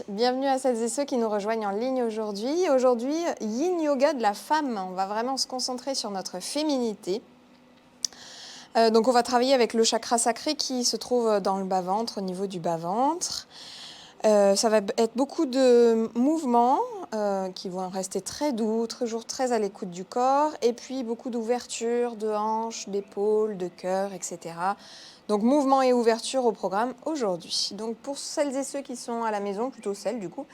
Bienvenue à celles et ceux qui nous rejoignent en ligne aujourd'hui. Aujourd'hui, Yin Yoga de la femme. On va vraiment se concentrer sur notre féminité. Donc on va travailler avec le chakra sacré qui se trouve dans le bas-ventre, au niveau du bas-ventre. Ça va être beaucoup de mouvements qui vont rester très doux, toujours très à l'écoute du corps, et puis beaucoup d'ouverture de hanches, d'épaules, de cœur, etc. Donc mouvement et ouverture au programme aujourd'hui. Donc pour celles et ceux qui sont à la maison, plutôt celles du coup,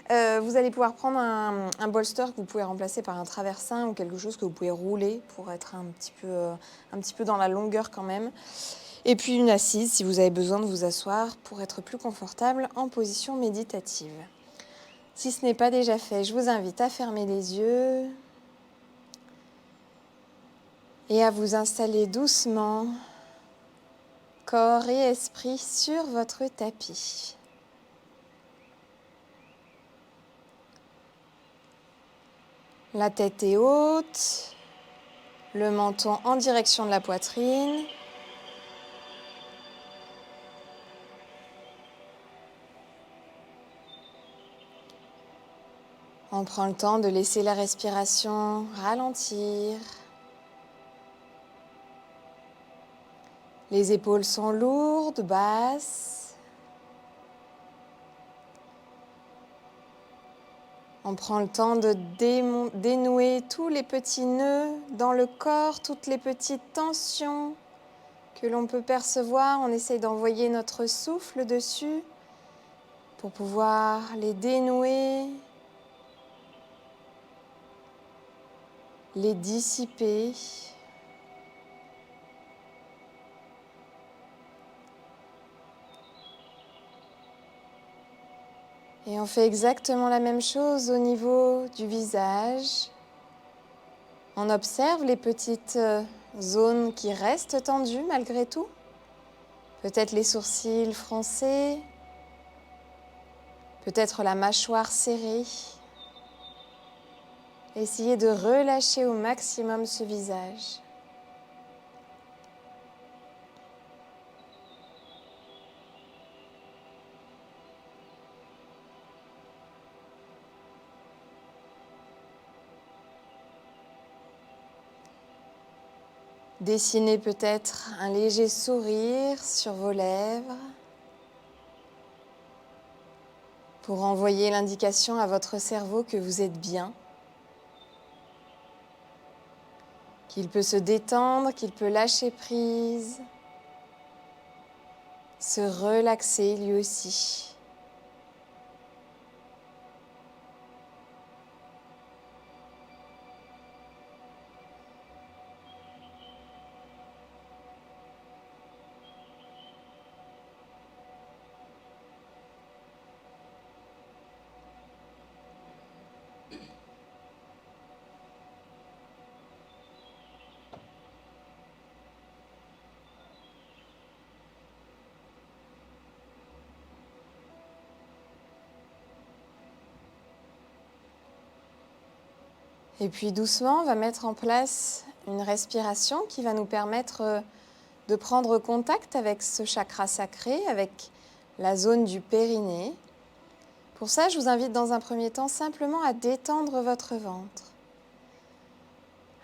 vous allez pouvoir prendre un bolster que vous pouvez remplacer par un traversin ou quelque chose que vous pouvez rouler pour être un petit peu dans la longueur quand même. Et puis une assise si vous avez besoin de vous asseoir pour être plus confortable en position méditative. Si ce n'est pas déjà fait, je vous invite à fermer les yeux et à vous installer doucement, corps et esprit sur votre tapis. La tête est haute, le menton en direction de la poitrine. On prend le temps de laisser la respiration ralentir. Les épaules sont lourdes, basses. On prend le temps de dénouer tous les petits nœuds dans le corps, toutes les petites tensions que l'on peut percevoir. On essaye d'envoyer notre souffle dessus pour pouvoir les dénouer, les dissiper. Et on fait exactement la même chose au niveau du visage. On observe les petites zones qui restent tendues malgré tout. Peut-être les sourcils froncés, peut-être la mâchoire serrée. Essayez de relâcher au maximum ce visage. Dessinez peut-être un léger sourire sur vos lèvres pour envoyer l'indication à votre cerveau que vous êtes bien, qu'il peut se détendre, qu'il peut lâcher prise, se relaxer lui aussi. Et puis doucement, on va mettre en place une respiration qui va nous permettre de prendre contact avec ce chakra sacré, avec la zone du périnée. Pour ça, je vous invite dans un premier temps simplement à détendre votre ventre,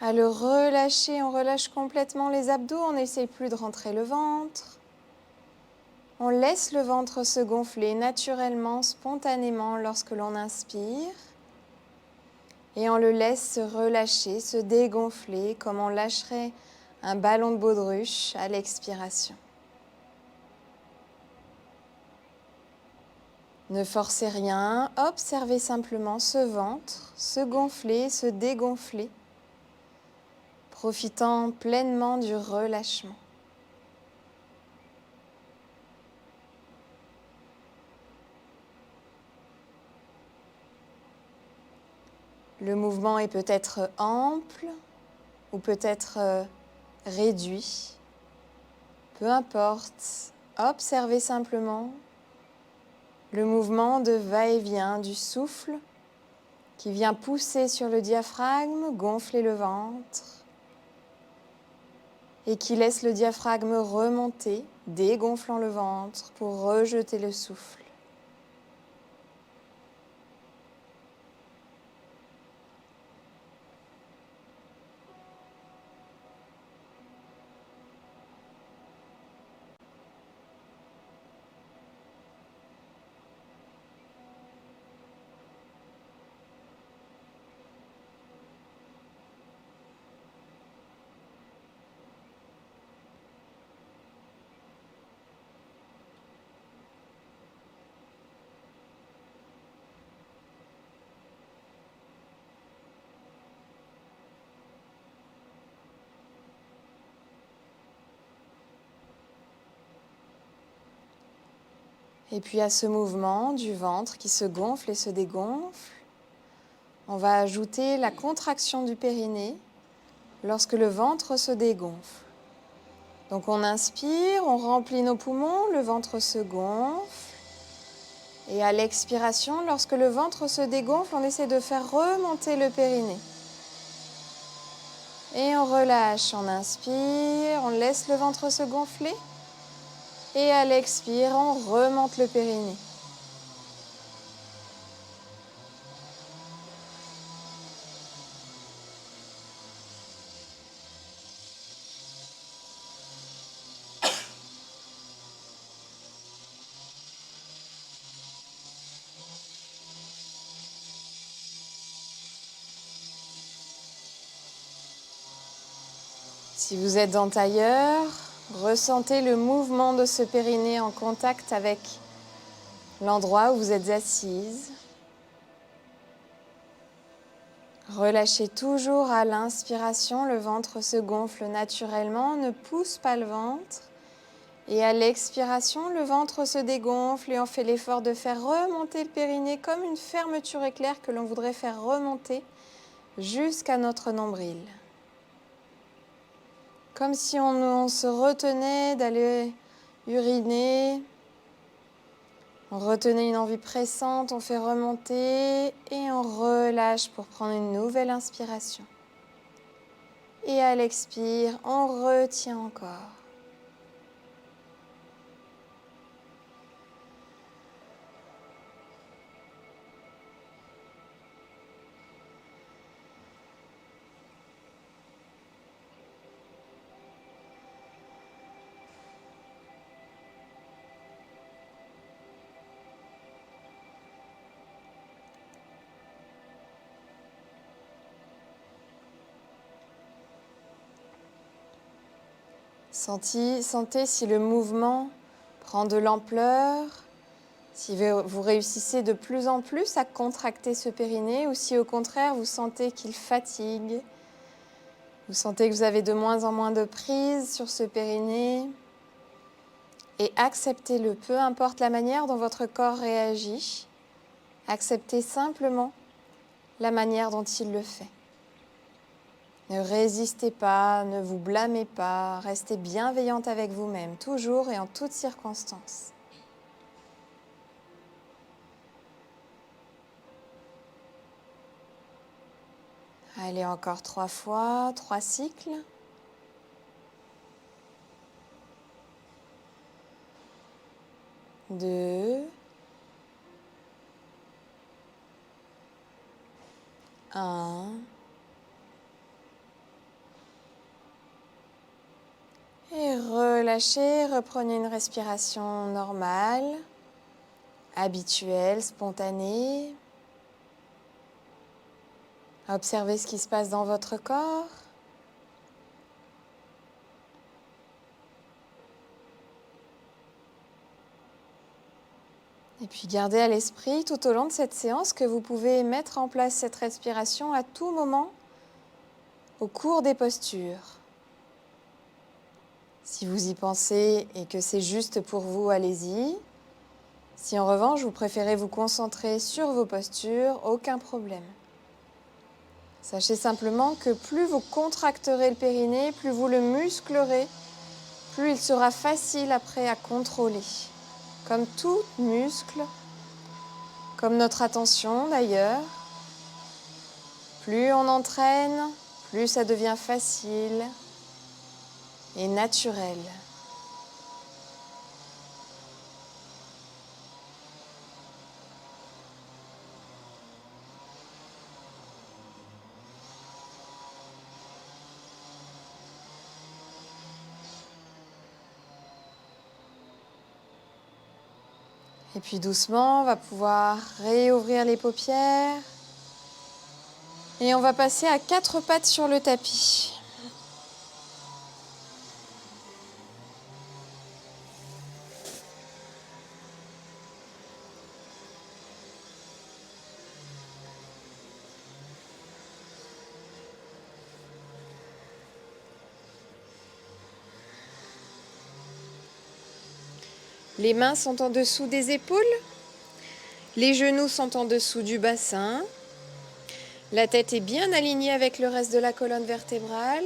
à le relâcher. On relâche complètement les abdos, on n'essaye plus de rentrer le ventre. On laisse le ventre se gonfler naturellement, spontanément lorsque l'on inspire. Et on le laisse se relâcher, se dégonfler comme on lâcherait un ballon de baudruche à l'expiration. Ne forcez rien, observez simplement ce ventre se gonfler, se dégonfler, profitant pleinement du relâchement. Le mouvement est peut-être ample ou peut-être réduit. Peu importe, observez simplement le mouvement de va-et-vient du souffle qui vient pousser sur le diaphragme, gonfler le ventre et qui laisse le diaphragme remonter, dégonflant le ventre pour rejeter le souffle. Et puis à ce mouvement du ventre qui se gonfle et se dégonfle, on va ajouter la contraction du périnée lorsque le ventre se dégonfle. Donc on inspire, on remplit nos poumons, le ventre se gonfle. Et à l'expiration, lorsque le ventre se dégonfle, on essaie de faire remonter le périnée. Et on relâche, on inspire, on laisse le ventre se gonfler. Et à l'expire, on remonte le périnée. Si vous êtes en tailleur, ressentez le mouvement de ce périnée en contact avec l'endroit où vous êtes assise. Relâchez toujours à l'inspiration, le ventre se gonfle naturellement, ne pousse pas le ventre. Et à l'expiration, le ventre se dégonfle et on fait l'effort de faire remonter le périnée comme une fermeture éclair que l'on voudrait faire remonter jusqu'à notre nombril. Comme si on se retenait d'aller uriner, on retenait une envie pressante, on fait remonter et on relâche pour prendre une nouvelle inspiration. Et à l'expire, on retient encore. Sentez si le mouvement prend de l'ampleur, si vous réussissez de plus en plus à contracter ce périnée ou si au contraire vous sentez qu'il fatigue, vous sentez que vous avez de moins en moins de prise sur ce périnée et acceptez-le, peu importe la manière dont votre corps réagit, acceptez simplement la manière dont il le fait. Ne résistez pas, ne vous blâmez pas, restez bienveillante avec vous-même, toujours et en toutes circonstances. Allez, encore 3 fois, 3 cycles. Deux. Un. Et relâchez, reprenez une respiration normale, habituelle, spontanée. Observez ce qui se passe dans votre corps. Et puis gardez à l'esprit tout au long de cette séance que vous pouvez mettre en place cette respiration à tout moment au cours des postures. Si vous y pensez et que c'est juste pour vous, allez-y. Si en revanche vous préférez vous concentrer sur vos postures, aucun problème. Sachez simplement que plus vous contracterez le périnée, plus vous le musclerez, plus il sera facile après à contrôler. Comme tout muscle, comme notre attention d'ailleurs, plus on entraîne, plus ça devient facile et naturel. Et puis doucement, on va pouvoir réouvrir les paupières. Et on va passer à 4 pattes sur le tapis. Les mains sont en dessous des épaules. Les genoux sont en dessous du bassin. La tête est bien alignée avec le reste de la colonne vertébrale.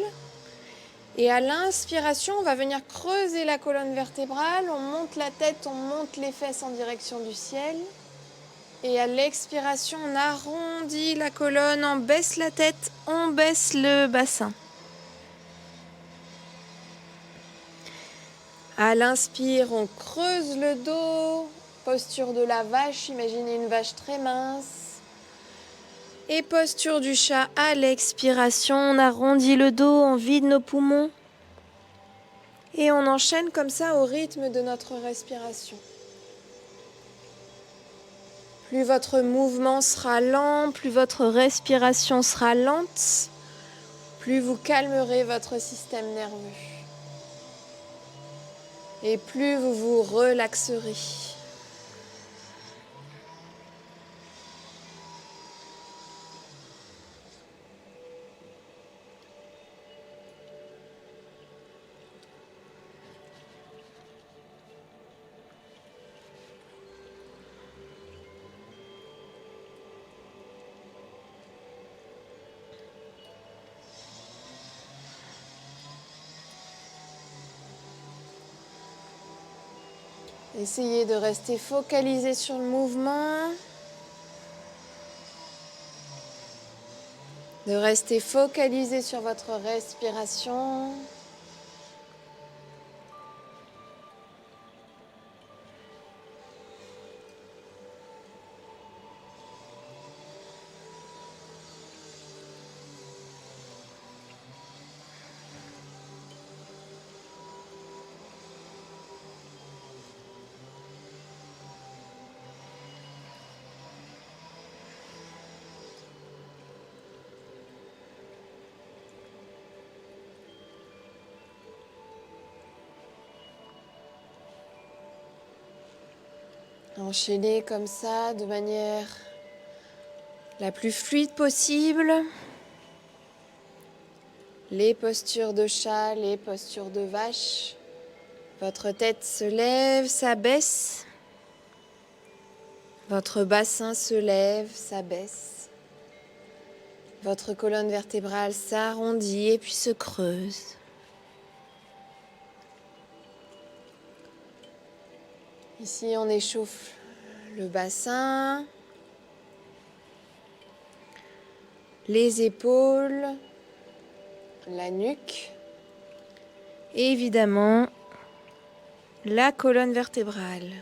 Et à l'inspiration, on va venir creuser la colonne vertébrale. On monte la tête, on monte les fesses en direction du ciel. Et à l'expiration, on arrondit la colonne, on baisse la tête, on baisse le bassin. À l'inspire, on creuse le dos, posture de la vache, imaginez une vache très mince. Et posture du chat à l'expiration, on arrondit le dos, on vide nos poumons. Et on enchaîne comme ça au rythme de notre respiration. Plus votre mouvement sera lent, plus votre respiration sera lente, plus vous calmerez votre système nerveux. Et plus vous vous relaxerez. Essayez de rester focalisé sur le mouvement, de rester focalisé sur votre respiration. Enchaînez comme ça de manière la plus fluide possible. Les postures de chat, les postures de vache. Votre tête se lève, s'abaisse. Votre bassin se lève, s'abaisse. Votre colonne vertébrale s'arrondit et puis se creuse. Ici, on échauffe le bassin, les épaules, la nuque et évidemment la colonne vertébrale.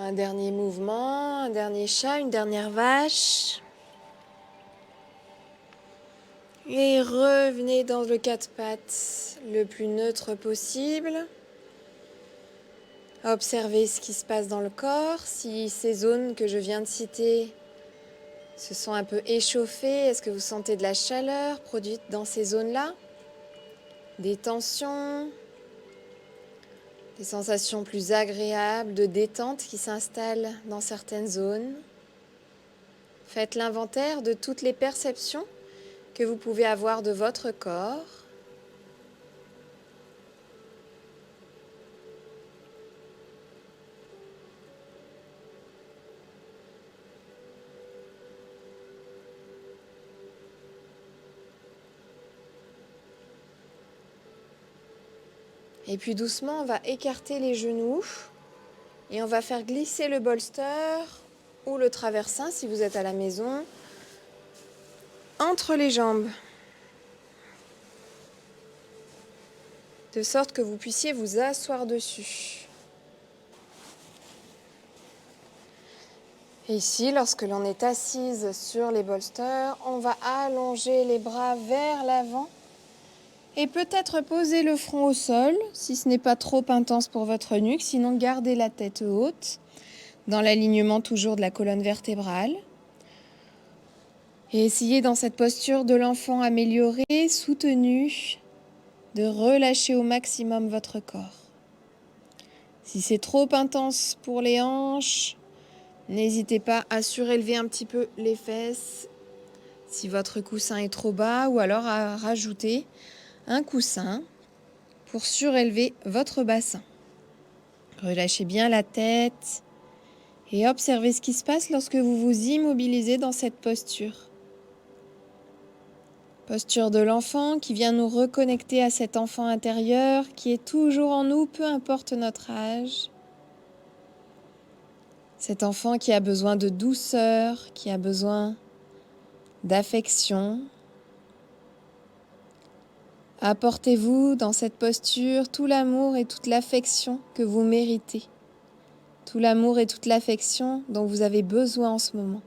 Un dernier mouvement, un dernier chat, une dernière vache. Et revenez dans le quatre pattes le plus neutre possible. Observez ce qui se passe dans le corps. Si ces zones que je viens de citer se sont un peu échauffées, est-ce que vous sentez de la chaleur produite dans ces zones-là? Des tensions? Des sensations plus agréables de détente qui s'installent dans certaines zones. Faites l'inventaire de toutes les perceptions que vous pouvez avoir de votre corps. Et puis doucement, on va écarter les genoux et on va faire glisser le bolster ou le traversin, si vous êtes à la maison, entre les jambes. De sorte que vous puissiez vous asseoir dessus. Et ici, lorsque l'on est assise sur les bolsters, on va allonger les bras vers l'avant et peut-être poser le front au sol, si ce n'est pas trop intense pour votre nuque, sinon gardez la tête haute, dans l'alignement toujours de la colonne vertébrale. Et essayez dans cette posture de l'enfant amélioré, soutenu, de relâcher au maximum votre corps. Si c'est trop intense pour les hanches, n'hésitez pas à surélever un petit peu les fesses si votre coussin est trop bas, ou alors à rajouter un coussin pour surélever votre bassin. Relâchez bien la tête et observez ce qui se passe lorsque vous vous immobilisez dans cette posture. Posture de l'enfant qui vient nous reconnecter à cet enfant intérieur qui est toujours en nous, peu importe notre âge. Cet enfant qui a besoin de douceur, qui a besoin d'affection. Apportez-vous dans cette posture tout l'amour et toute l'affection que vous méritez. Tout l'amour et toute l'affection dont vous avez besoin en ce moment.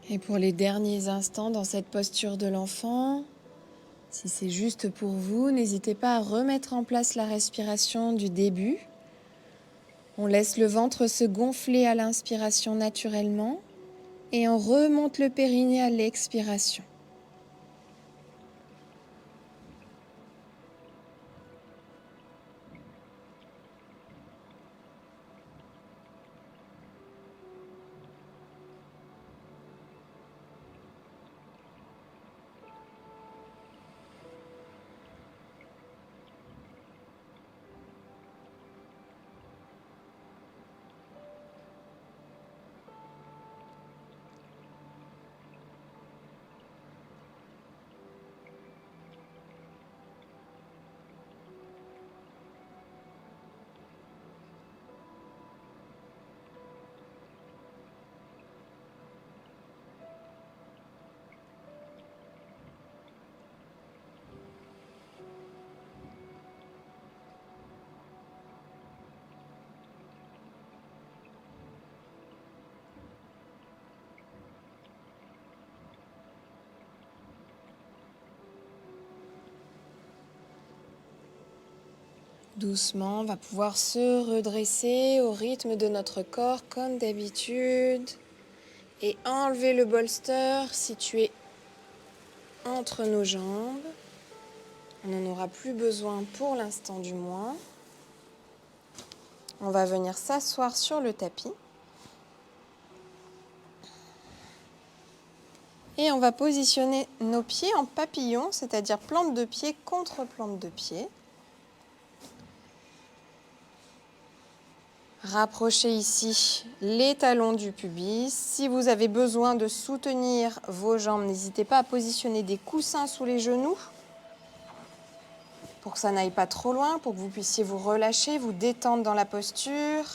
Et pour les derniers instants dans cette posture de l'enfant, si c'est juste pour vous, n'hésitez pas à remettre en place la respiration du début. On laisse le ventre se gonfler à l'inspiration naturellement et on remonte le périnée à l'expiration. Doucement, on va pouvoir se redresser au rythme de notre corps comme d'habitude et enlever le bolster situé entre nos jambes. On n'en aura plus besoin pour l'instant du moins. On va venir s'asseoir sur le tapis. Et on va positionner nos pieds en papillon, c'est-à-dire plante de pied contre plante de pied. Rapprochez ici les talons du pubis. Si vous avez besoin de soutenir vos jambes, n'hésitez pas à positionner des coussins sous les genoux pour que ça n'aille pas trop loin, pour que vous puissiez vous relâcher, vous détendre dans la posture.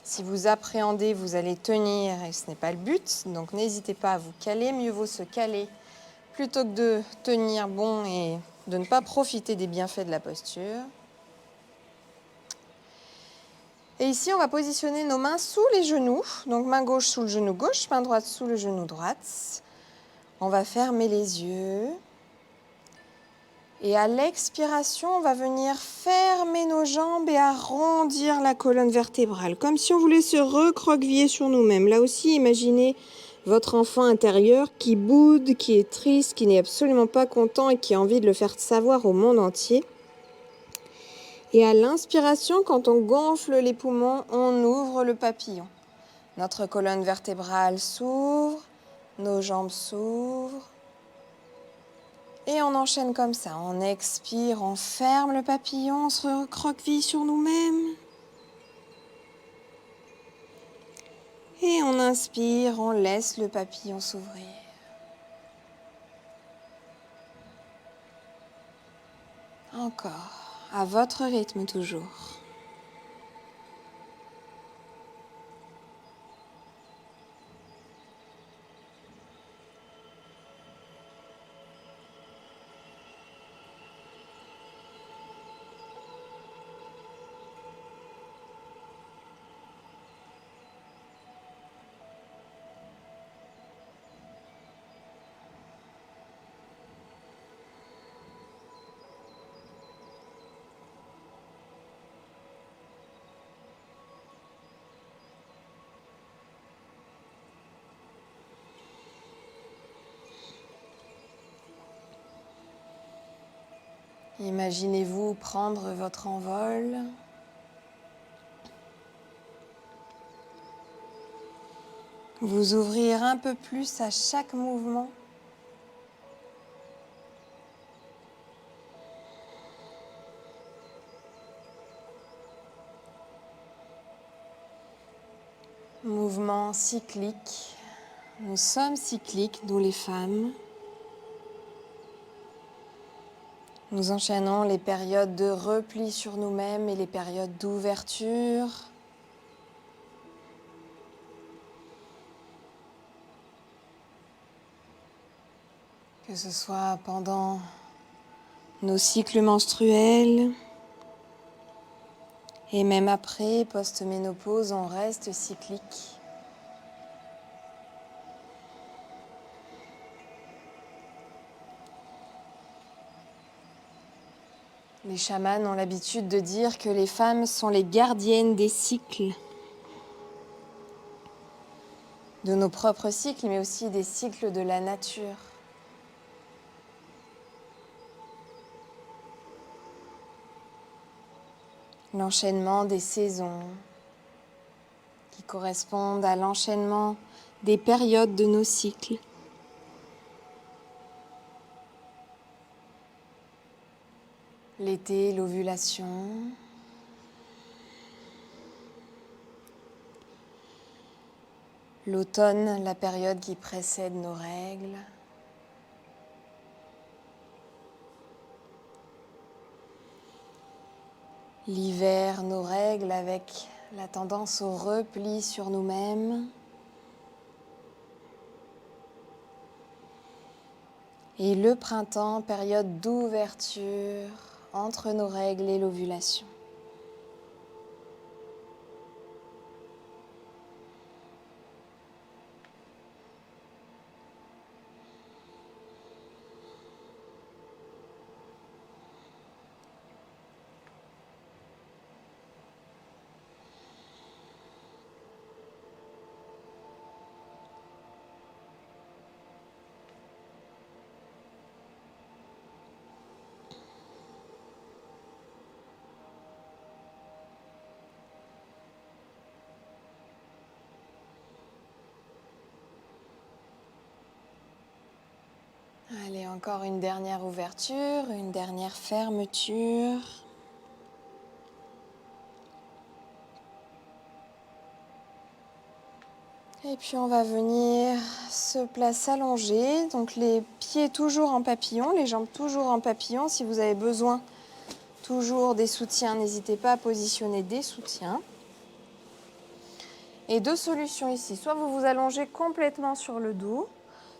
Si vous appréhendez, vous allez tenir et ce n'est pas le but. Donc n'hésitez pas à vous caler. Mieux vaut se caler plutôt que de tenir bon et de ne pas profiter des bienfaits de la posture. Et ici, on va positionner nos mains sous les genoux. Donc main gauche sous le genou gauche, main droite sous le genou droite. On va fermer les yeux. Et à l'expiration, on va venir fermer nos jambes et arrondir la colonne vertébrale, comme si on voulait se recroqueviller sur nous-mêmes. Là aussi, imaginez votre enfant intérieur qui boude, qui est triste, qui n'est absolument pas content et qui a envie de le faire savoir au monde entier. Et à l'inspiration, quand on gonfle les poumons, on ouvre le papillon. Notre colonne vertébrale s'ouvre, nos jambes s'ouvrent. Et on enchaîne comme ça. On expire, on ferme le papillon, on se recroqueville sur nous-mêmes. Et on inspire, on laisse le papillon s'ouvrir. Encore, à votre rythme toujours. Imaginez-vous prendre votre envol. Vous ouvrir un peu plus à chaque mouvement. Mouvement cyclique. Nous sommes cycliques, nous les femmes. Nous enchaînons les périodes de repli sur nous-mêmes et les périodes d'ouverture. Que ce soit pendant nos cycles menstruels et même après, post-ménopause, on reste cyclique. Les chamans ont l'habitude de dire que les femmes sont les gardiennes des cycles, de nos propres cycles, mais aussi des cycles de la nature. L'enchaînement des saisons qui correspondent à l'enchaînement des périodes de nos cycles. L'été, l'ovulation. L'automne, la période qui précède nos règles. L'hiver, nos règles avec la tendance au repli sur nous-mêmes. Et le printemps, période d'ouverture entre nos règles et l'ovulation. Allez, encore une dernière ouverture, une dernière fermeture. Et puis on va venir se placer allongé, donc les pieds toujours en papillon, les jambes toujours en papillon. Si vous avez besoin toujours des soutiens, n'hésitez pas à positionner des soutiens. Et deux solutions ici, soit vous vous allongez complètement sur le dos,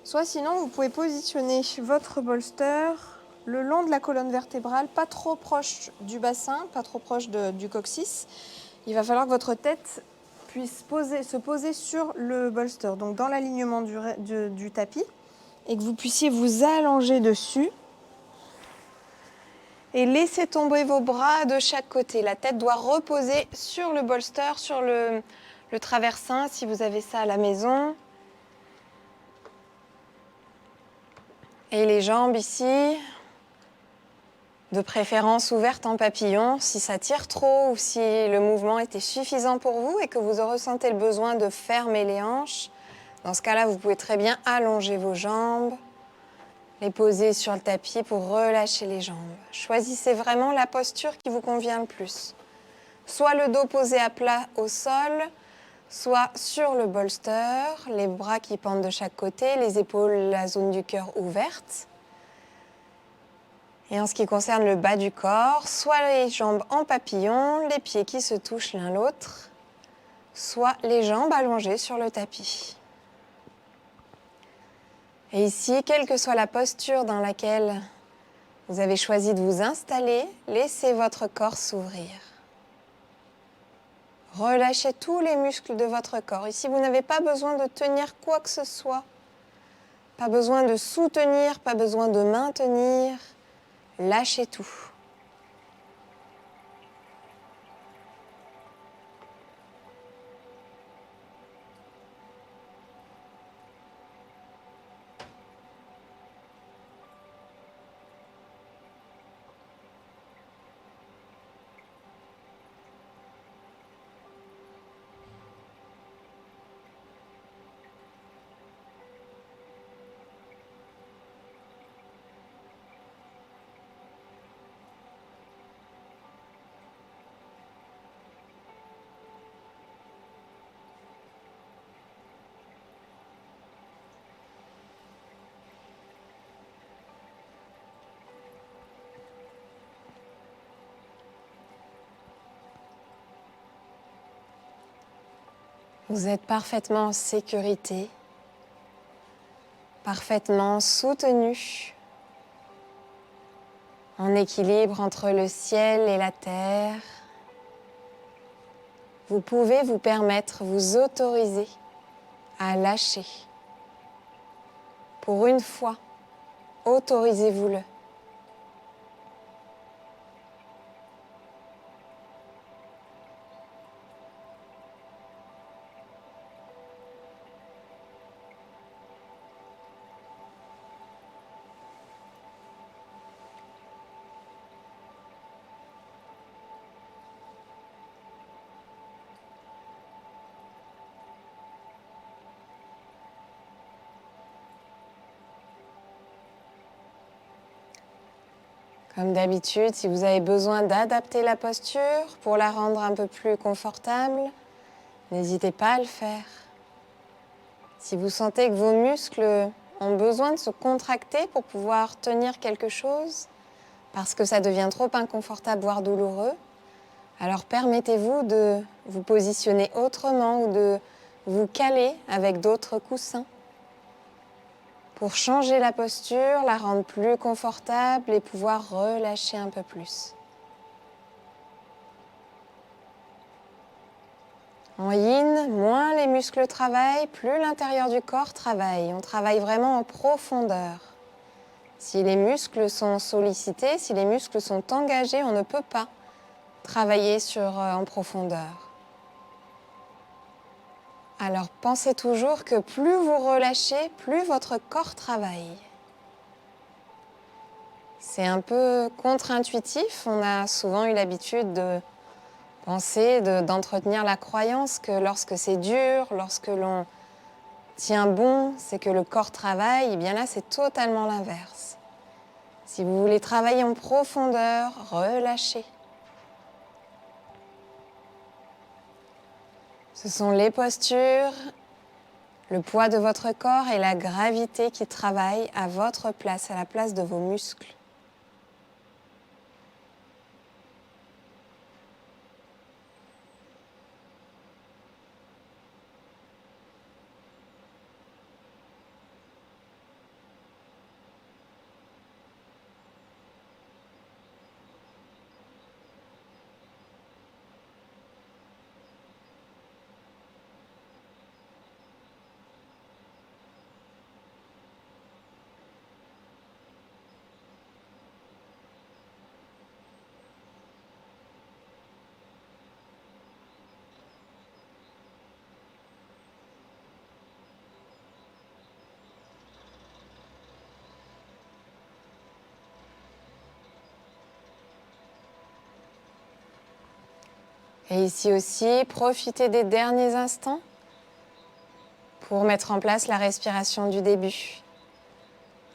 soit sinon vous pouvez positionner votre bolster le long de la colonne vertébrale, pas trop proche du bassin, pas trop proche du coccyx. Il va falloir que votre tête puisse se poser sur le bolster, donc dans l'alignement du tapis, et que vous puissiez vous allonger dessus et laisser tomber vos bras de chaque côté. La tête doit reposer sur le bolster, sur le traversin, si vous avez ça à la maison. Et les jambes ici, de préférence ouvertes en papillon, si ça tire trop ou si le mouvement était suffisant pour vous et que vous ressentez le besoin de fermer les hanches. Dans ce cas-là, vous pouvez très bien allonger vos jambes, les poser sur le tapis pour relâcher les jambes. Choisissez vraiment la posture qui vous convient le plus. Soit le dos posé à plat au sol, soit sur le bolster, les bras qui pendent de chaque côté, les épaules, la zone du cœur ouverte. Et en ce qui concerne le bas du corps, soit les jambes en papillon, les pieds qui se touchent l'un l'autre, soit les jambes allongées sur le tapis. Et ici, quelle que soit la posture dans laquelle vous avez choisi de vous installer, laissez votre corps s'ouvrir. Relâchez tous les muscles de votre corps. Ici, vous n'avez pas besoin de tenir quoi que ce soit. Pas besoin de soutenir, pas besoin de maintenir. Lâchez tout. Vous êtes parfaitement en sécurité, parfaitement soutenu, en équilibre entre le ciel et la terre. Vous pouvez vous permettre, vous autoriser à lâcher. Pour une fois, autorisez-vous-le. Comme d'habitude, si vous avez besoin d'adapter la posture pour la rendre un peu plus confortable, n'hésitez pas à le faire. Si vous sentez que vos muscles ont besoin de se contracter pour pouvoir tenir quelque chose, parce que ça devient trop inconfortable, voire douloureux, alors permettez-vous de vous positionner autrement ou de vous caler avec d'autres coussins pour changer la posture, la rendre plus confortable et pouvoir relâcher un peu plus. En yin, moins les muscles travaillent, plus l'intérieur du corps travaille. On travaille vraiment en profondeur. Si les muscles sont sollicités, si les muscles sont engagés, on ne peut pas travailler en profondeur. Alors pensez toujours que plus vous relâchez, plus votre corps travaille. C'est un peu contre-intuitif. On a souvent eu l'habitude de penser, d'entretenir la croyance que lorsque c'est dur, lorsque l'on tient bon, c'est que le corps travaille. Et bien là, c'est totalement l'inverse. Si vous voulez travailler en profondeur, relâchez. Ce sont les postures le poids de votre corps et la gravité qui travaille à votre place, à la place de vos muscles. Et ici aussi, profitez des derniers instants pour mettre en place la respiration du début.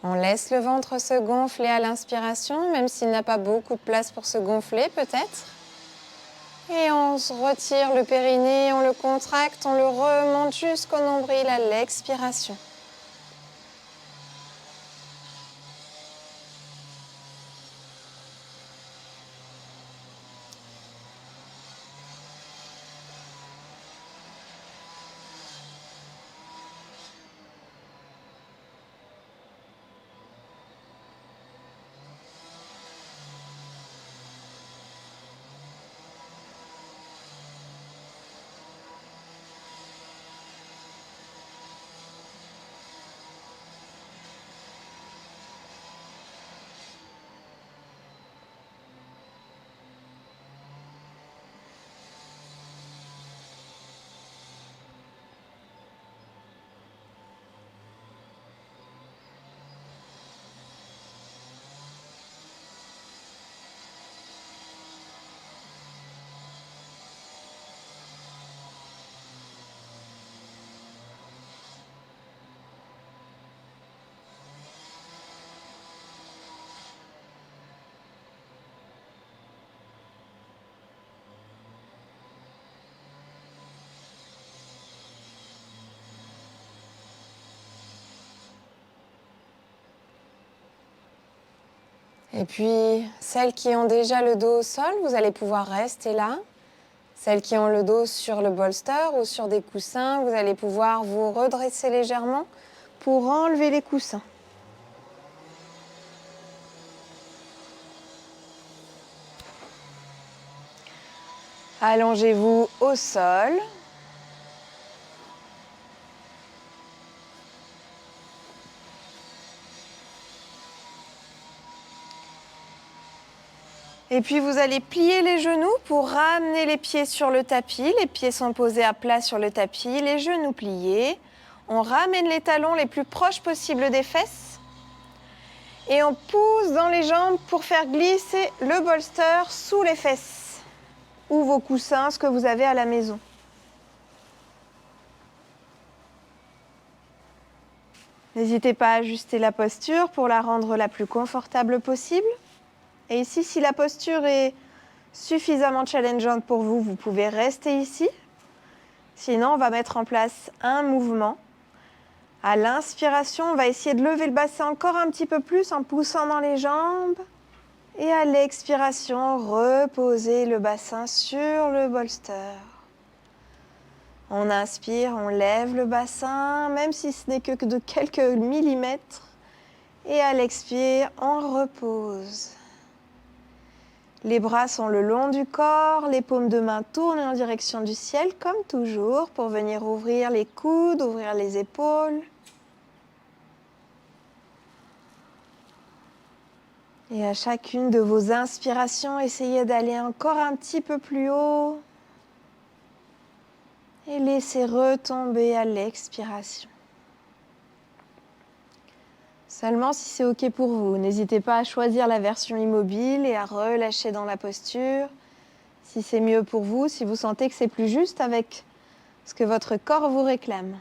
On laisse le ventre se gonfler à l'inspiration, même s'il n'a pas beaucoup de place pour se gonfler peut-être. Et on se retire le périnée, on le contracte, on le remonte jusqu'au nombril à l'expiration. Et puis, celles qui ont déjà le dos au sol, vous allez pouvoir rester là. Celles qui ont le dos sur le bolster ou sur des coussins, vous allez pouvoir vous redresser légèrement pour enlever les coussins. Allongez-vous au sol. Et puis vous allez plier les genoux pour ramener les pieds sur le tapis. Les pieds sont posés à plat sur le tapis, les genoux pliés. On ramène les talons les plus proches possibles des fesses. Et on pousse dans les jambes pour faire glisser le bolster sous les fesses. Ou vos coussins, ce que vous avez à la maison. N'hésitez pas à ajuster la posture pour la rendre la plus confortable possible. Et ici, si la posture est suffisamment challengeante pour vous, vous pouvez rester ici. Sinon, on va mettre en place un mouvement. À l'inspiration, on va essayer de lever le bassin encore un petit peu plus en poussant dans les jambes. Et à l'expiration, reposez le bassin sur le bolster. On inspire, on lève le bassin, même si ce n'est que de quelques millimètres. Et à l'expire, on repose. Les bras sont le long du corps, les paumes de main tournent en direction du ciel, comme toujours, pour venir ouvrir les coudes, ouvrir les épaules. Et à chacune de vos inspirations, essayez d'aller encore un petit peu plus haut. Et laissez retomber à l'expiration. Seulement si c'est OK pour vous, n'hésitez pas à choisir la version immobile et à relâcher dans la posture. Si c'est mieux pour vous, si vous sentez que c'est plus juste avec ce que votre corps vous réclame.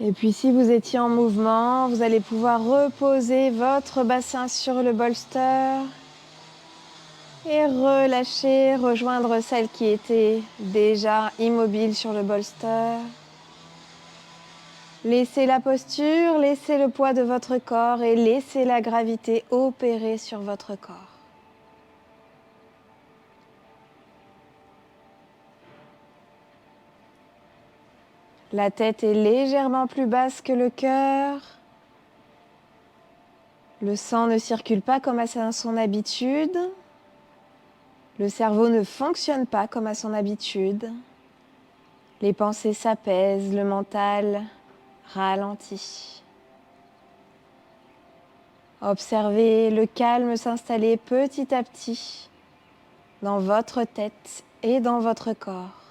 Et puis si vous étiez en mouvement, vous allez pouvoir reposer votre bassin sur le bolster et relâcher, rejoindre celle qui était déjà immobile sur le bolster. Laissez la posture, laissez le poids de votre corps et laissez la gravité opérer sur votre corps. La tête est légèrement plus basse que le cœur. Le sang ne circule pas comme à son habitude. Le cerveau ne fonctionne pas comme à son habitude. Les pensées s'apaisent, le mental ralentit. Observez le calme s'installer petit à petit dans votre tête et dans votre corps.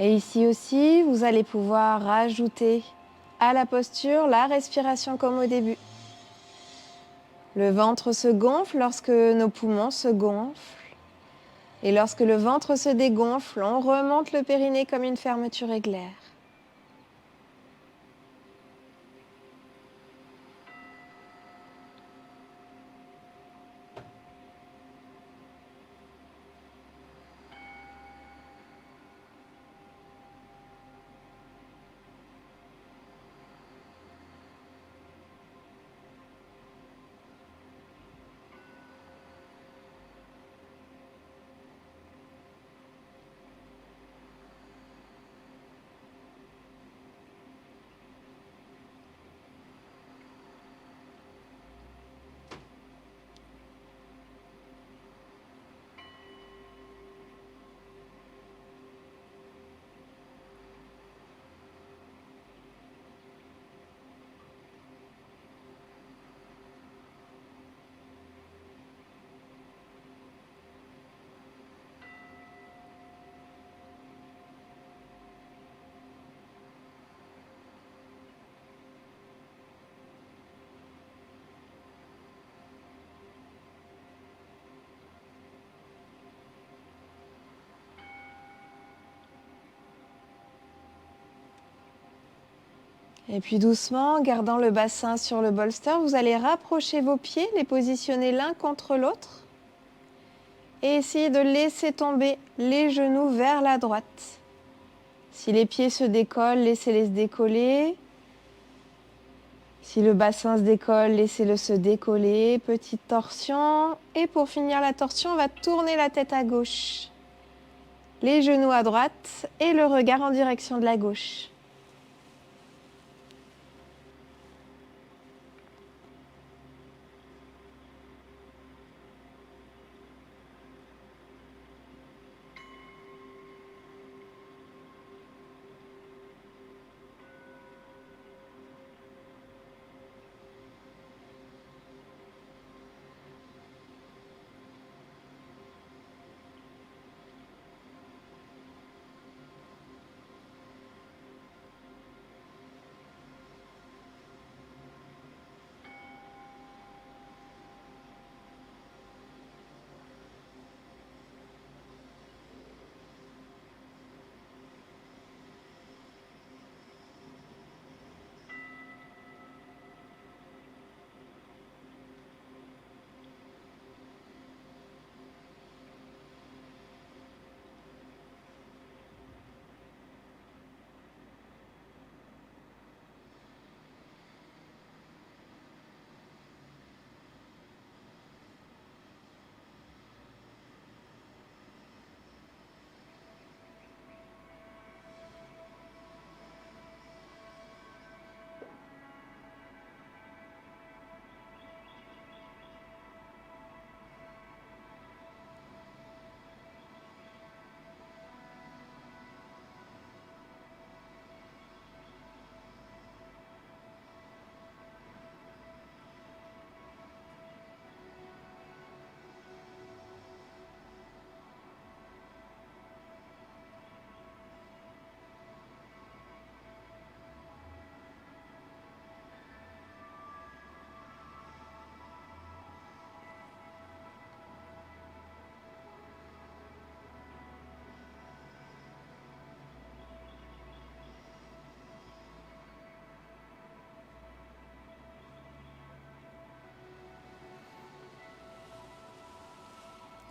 Et ici aussi, vous allez pouvoir rajouter à la posture la respiration comme au début. Le ventre se gonfle lorsque nos poumons se gonflent. Et lorsque le ventre se dégonfle, on remonte le périnée comme une fermeture éclair. Et puis doucement, gardant le bassin sur le bolster, vous allez rapprocher vos pieds, les positionner l'un contre l'autre et essayer de laisser tomber les genoux vers la droite. Si les pieds se décollent, laissez-les se décoller. Si le bassin se décolle, laissez-le se décoller. Petite torsion. Et pour finir la torsion, on va tourner la tête à gauche. Les genoux à droite et le regard en direction de la gauche.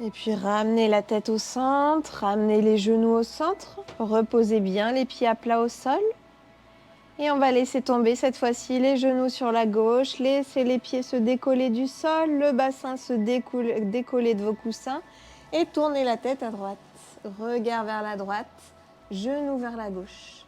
Et puis ramenez la tête au centre, ramenez les genoux au centre, reposez bien les pieds à plat au sol. Et on va laisser tomber cette fois-ci les genoux sur la gauche, laissez les pieds se décoller du sol, le bassin se décoller de vos coussins et tournez la tête à droite. Regard vers la droite, genoux vers la gauche.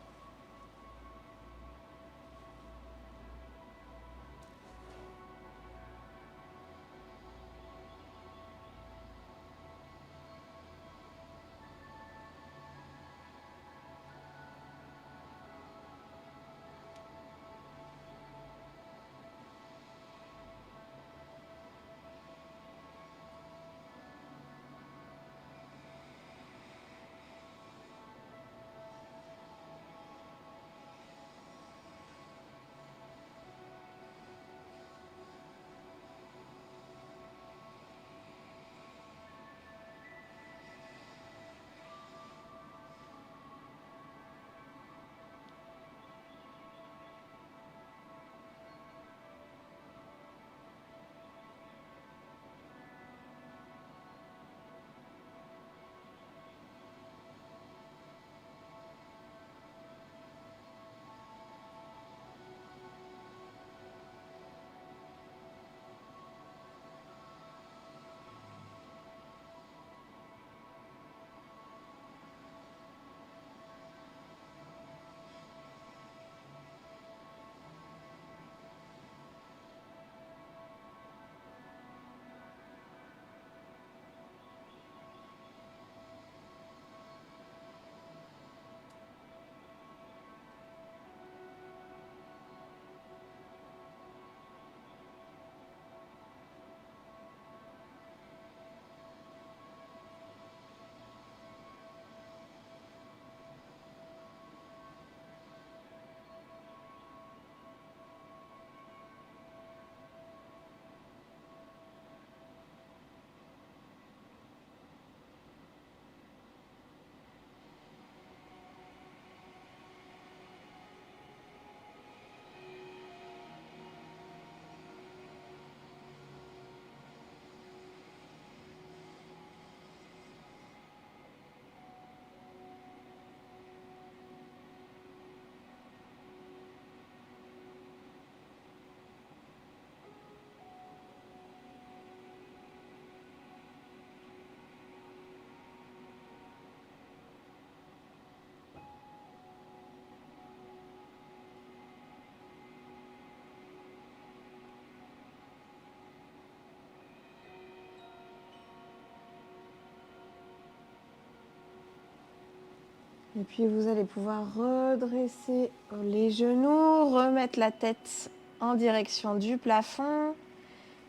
Et puis vous allez pouvoir redresser les genoux, remettre la tête en direction du plafond.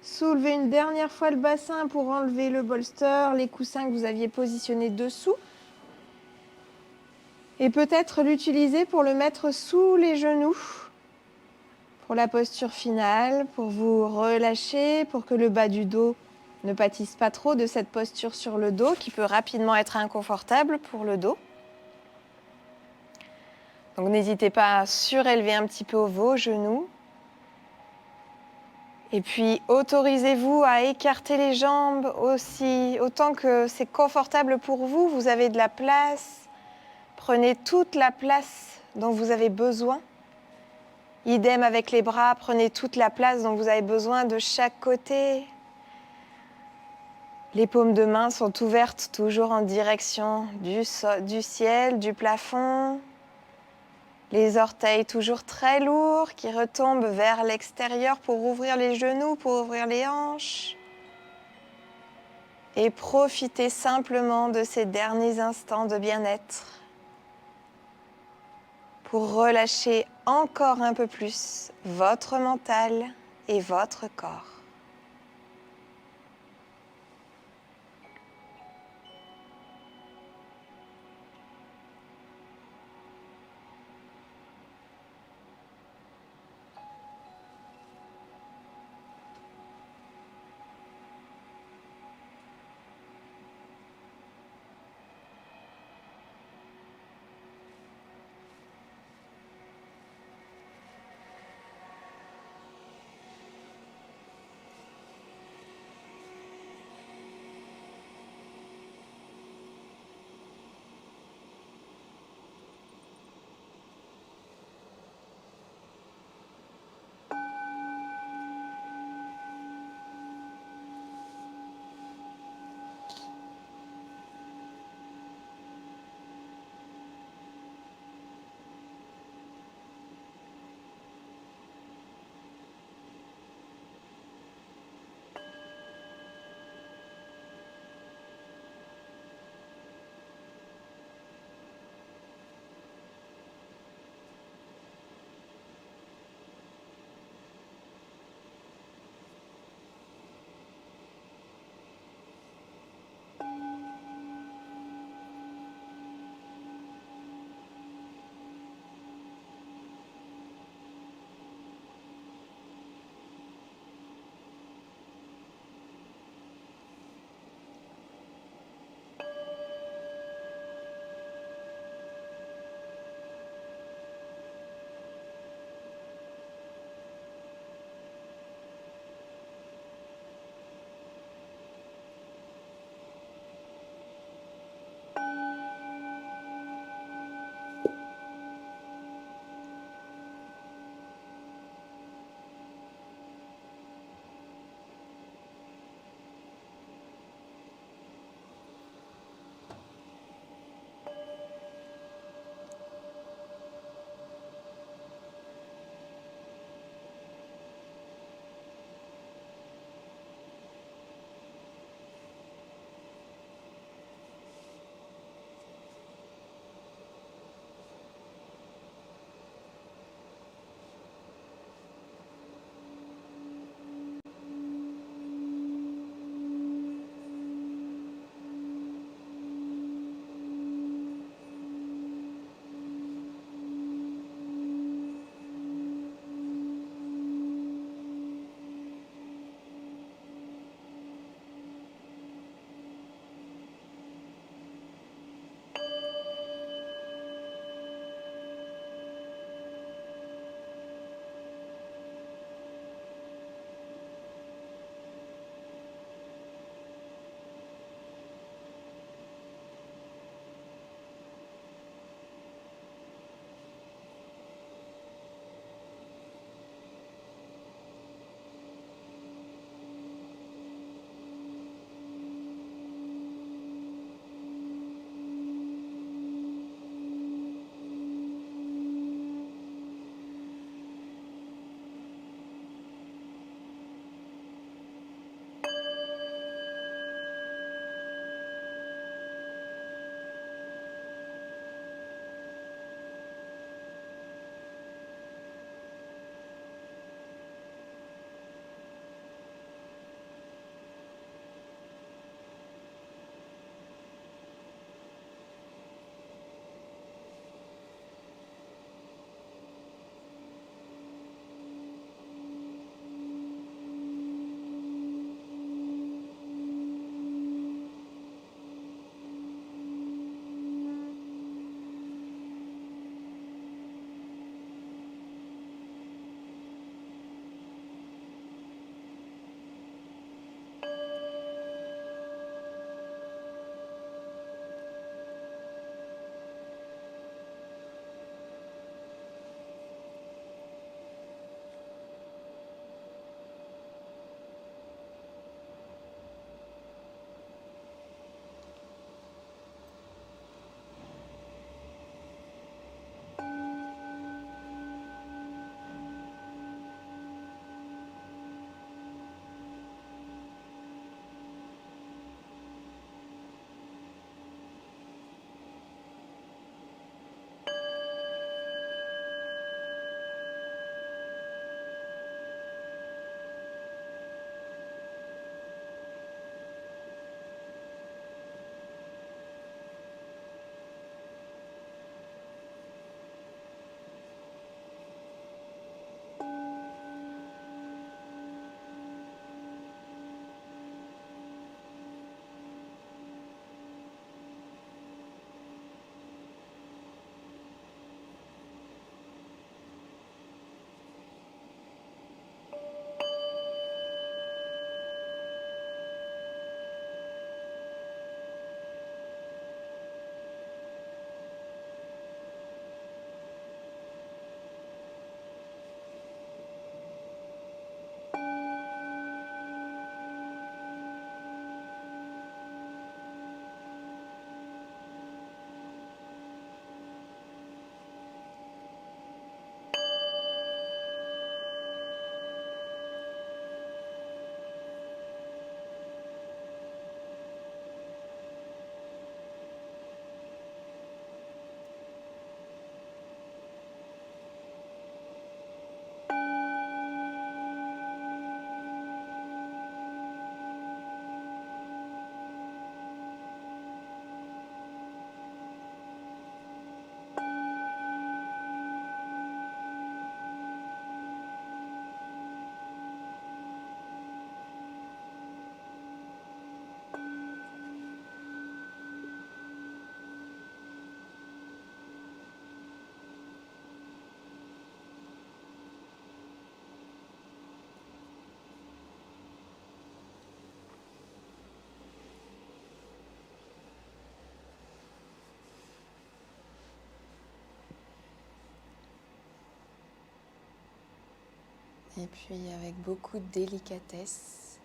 Soulevez une dernière fois le bassin pour enlever le bolster, les coussins que vous aviez positionnés dessous. Et peut-être l'utiliser pour le mettre sous les genoux. Pour la posture finale, pour vous relâcher, pour que le bas du dos ne pâtisse pas trop de cette posture sur le dos qui peut rapidement être inconfortable pour le dos. Donc n'hésitez pas à surélever un petit peu vos genoux. Et puis autorisez-vous à écarter les jambes aussi, autant que c'est confortable pour vous. Vous avez de la place. Prenez toute la place dont vous avez besoin. Idem avec les bras, prenez toute la place dont vous avez besoin de chaque côté. Les paumes de main sont ouvertes toujours en direction du ciel, du plafond. Les orteils toujours très lourds qui retombent vers l'extérieur pour ouvrir les genoux, pour ouvrir les hanches. Et profitez simplement de ces derniers instants de bien-être pour relâcher encore un peu plus votre mental et votre corps. Et puis avec beaucoup de délicatesse,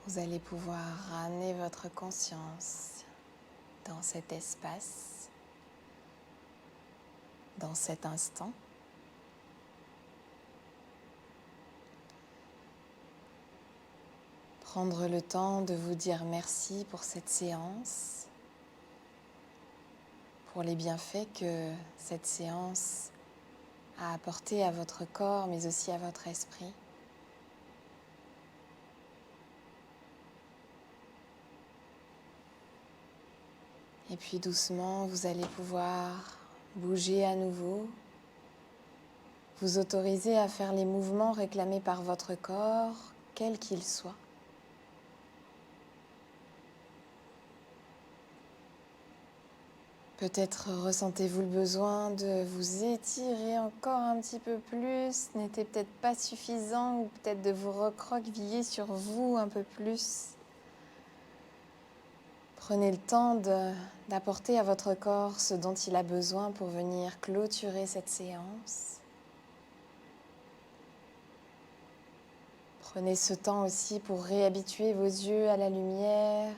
vous allez pouvoir ramener votre conscience dans cet espace, dans cet instant. Prendre le temps de vous dire merci pour cette séance, pour les bienfaits que cette séance a apporté à votre corps, mais aussi à votre esprit. Et puis doucement, vous allez pouvoir bouger à nouveau, vous autoriser à faire les mouvements réclamés par votre corps, quels qu'ils soient. Peut-être ressentez-vous le besoin de vous étirer encore un petit peu plus, ce n'était peut-être pas suffisant, ou peut-être de vous recroqueviller sur vous un peu plus. Prenez le temps d'apporter à votre corps ce dont il a besoin pour venir clôturer cette séance. Prenez ce temps aussi pour réhabituer vos yeux à la lumière.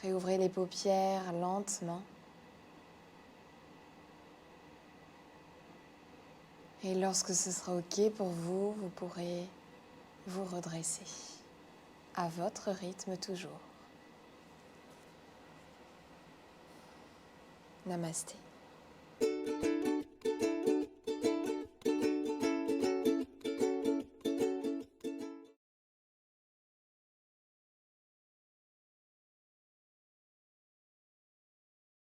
Réouvrez les paupières lentement. Et lorsque ce sera OK pour vous, vous pourrez vous redresser. À votre rythme toujours. Namasté.